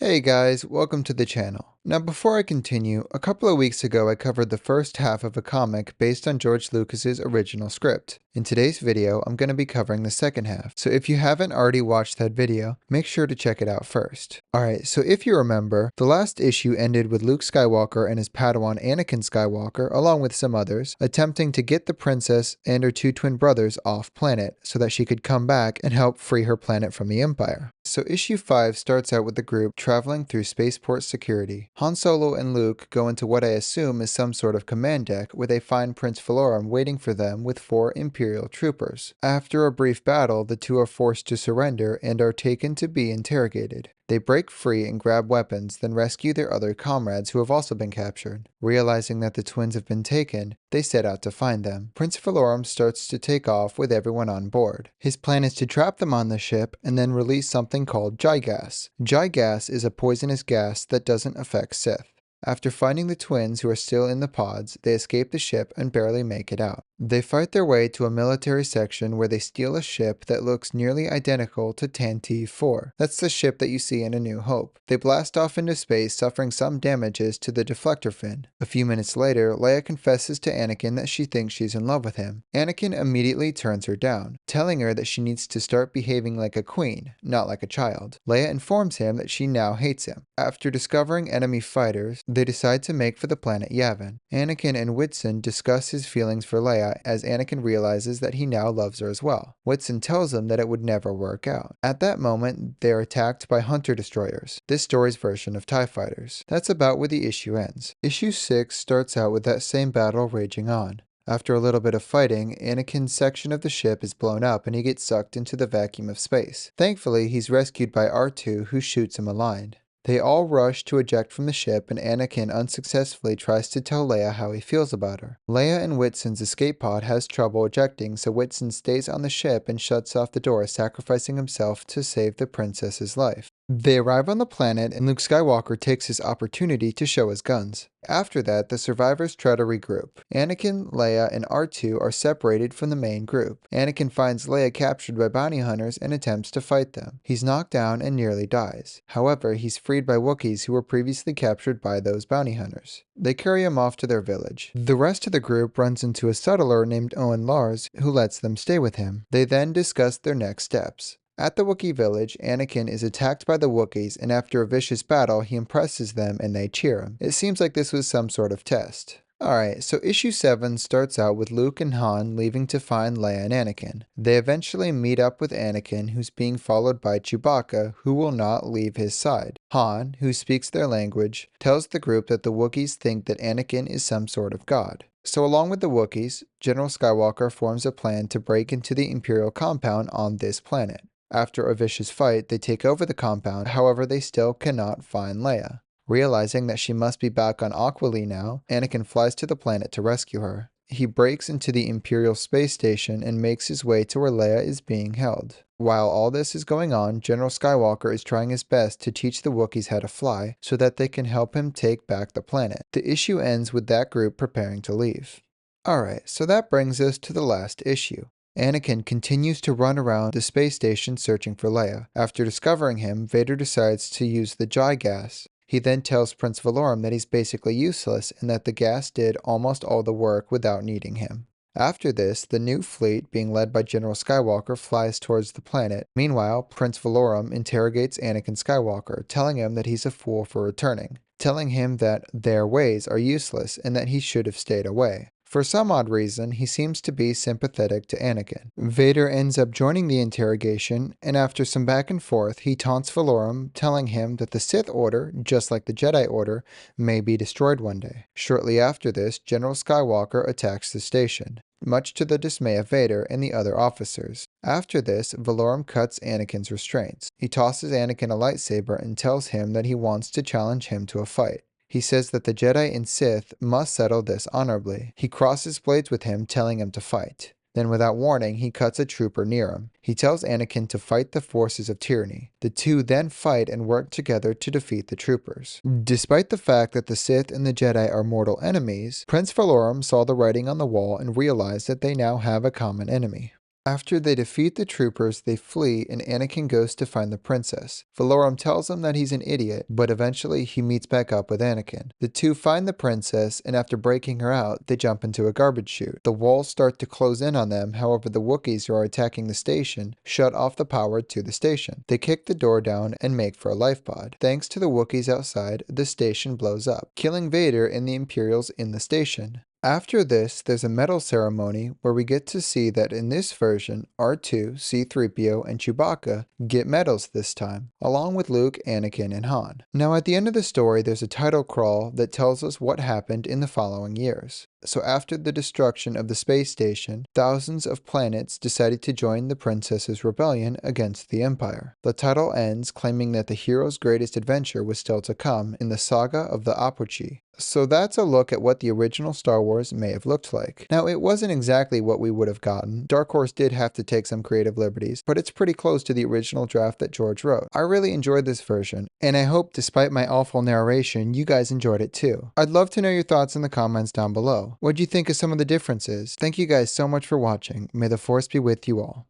Hey guys, welcome to the channel. Now before I continue, a couple of weeks ago I covered the first half of a comic based on George Lucas's original script. In today's video, I'm going to be covering the second half, so if you haven't already watched that video, make sure to check it out first. Alright, so if you remember, the last issue ended with Luke Skywalker and his Padawan Anakin Skywalker, along with some others, attempting to get the princess and her two twin brothers off planet so that she could come back and help free her planet from the Empire. So issue 5 starts out with the group traveling through spaceport security. Han Solo and Luke go into what I assume is some sort of command deck where they find Prince Valorum waiting for them with 4 Imperial troopers. After a brief battle, the two are forced to surrender and are taken to be interrogated. They break free and grab weapons, then rescue their other comrades who have also been captured. Realizing that the twins have been taken, they set out to find them. Prince Valorum starts to take off with everyone on board. His plan is to trap them on the ship and then release something called J-Gas. J-Gas is a poisonous gas that doesn't affect Sith. After finding the twins who are still in the pods, they escape the ship and barely make it out. They fight their way to a military section where they steal a ship that looks nearly identical to Tantive 4. That's the ship that you see in A New Hope. They blast off into space, suffering some damages to the deflector fin. A few minutes later, Leia confesses to Anakin that she thinks she's in love with him. Anakin immediately turns her down, telling her that she needs to start behaving like a queen, not like a child. Leia informs him that she now hates him. After discovering enemy fighters, they decide to make for the planet Yavin. Anakin and Whitson discuss his feelings for Leia as Anakin realizes that he now loves her as well. Whitson tells him that it would never work out. At that moment, they are attacked by Hunter Destroyers, this story's version of TIE Fighters. That's about where the issue ends. Issue 6 starts out with that same battle raging on. After a little bit of fighting, Anakin's section of the ship is blown up and he gets sucked into the vacuum of space. Thankfully, he's rescued by R2 who shoots him aligned. They all rush to eject from the ship and Anakin unsuccessfully tries to tell Leia how he feels about her. Leia and Whitson's escape pod has trouble ejecting, so Whitson stays on the ship and shuts off the door, sacrificing himself to save the princess's life. They arrive on the planet and Luke Skywalker takes his opportunity to show his guns. After that, the survivors try to regroup. Anakin, Leia, and R2 are separated from the main group. Anakin finds Leia captured by bounty hunters and attempts to fight them. He's knocked down and nearly dies. However, he's freed by Wookiees who were previously captured by those bounty hunters. They carry him off to their village. The rest of the group runs into a settler named Owen Lars who lets them stay with him. They then discuss their next steps. At the Wookiee village, Anakin is attacked by the Wookiees and after a vicious battle, he impresses them and they cheer him. It seems like this was some sort of test. Alright, so issue 7 starts out with Luke and Han leaving to find Leia and Anakin. They eventually meet up with Anakin, who's being followed by Chewbacca, who will not leave his side. Han, who speaks their language, tells the group that the Wookiees think that Anakin is some sort of god. So along with the Wookiees, General Skywalker forms a plan to break into the Imperial compound on this planet. After a vicious fight, they take over the compound, however they still cannot find Leia. Realizing that she must be back on Aquilea now, Anakin flies to the planet to rescue her. He breaks into the Imperial space station and makes his way to where Leia is being held. While all this is going on, General Skywalker is trying his best to teach the Wookiees how to fly so that they can help him take back the planet. The issue ends with that group preparing to leave. Alright, so that brings us to the last issue. Anakin continues to run around the space station searching for Leia. After discovering him, Vader decides to use the J-Gas. He then tells Prince Valorum that he's basically useless and that the gas did almost all the work without needing him. After this, the new fleet, being led by General Skywalker, flies towards the planet. Meanwhile, Prince Valorum interrogates Anakin Skywalker, telling him that he's a fool for returning, telling him that their ways are useless and that he should have stayed away. For some odd reason, he seems to be sympathetic to Anakin. Vader ends up joining the interrogation, and after some back and forth, he taunts Valorum, telling him that the Sith Order, just like the Jedi Order, may be destroyed one day. Shortly after this, General Skywalker attacks the station, much to the dismay of Vader and the other officers. After this, Valorum cuts Anakin's restraints. He tosses Anakin a lightsaber and tells him that he wants to challenge him to a fight. He says that the Jedi and Sith must settle this honorably. He crosses blades with him, telling him to fight. Then without warning, he cuts a trooper near him. He tells Anakin to fight the forces of tyranny. The two then fight and work together to defeat the troopers. Despite the fact that the Sith and the Jedi are mortal enemies, Prince Valorum saw the writing on the wall and realized that they now have a common enemy. After they defeat the troopers, they flee and Anakin goes to find the princess. Valorum tells him that he's an idiot, but eventually he meets back up with Anakin. The two find the princess, and after breaking her out, they jump into a garbage chute. The walls start to close in on them, however the Wookiees who are attacking the station shut off the power to the station. They kick the door down and make for a life pod. Thanks to the Wookiees outside, the station blows up, killing Vader and the Imperials in the station. After this, there's a medal ceremony where we get to see that in this version, R2, C-3PO, and Chewbacca get medals this time, along with Luke, Anakin, and Han. Now at the end of the story, there's a title crawl that tells us what happened in the following years. So after the destruction of the space station, thousands of planets decided to join the princess's rebellion against the Empire. The title ends claiming that the hero's greatest adventure was still to come in the saga of the Apochi. So that's a look at what the original Star Wars may have looked like. Now it wasn't exactly what we would have gotten. Dark Horse did have to take some creative liberties, but it's pretty close to the original draft that George wrote. I really enjoyed this version, and I hope despite my awful narration, you guys enjoyed it too. I'd love to know your thoughts in the comments down below. What'd you think of some of the differences? Thank you guys so much for watching. May the Force be with you all.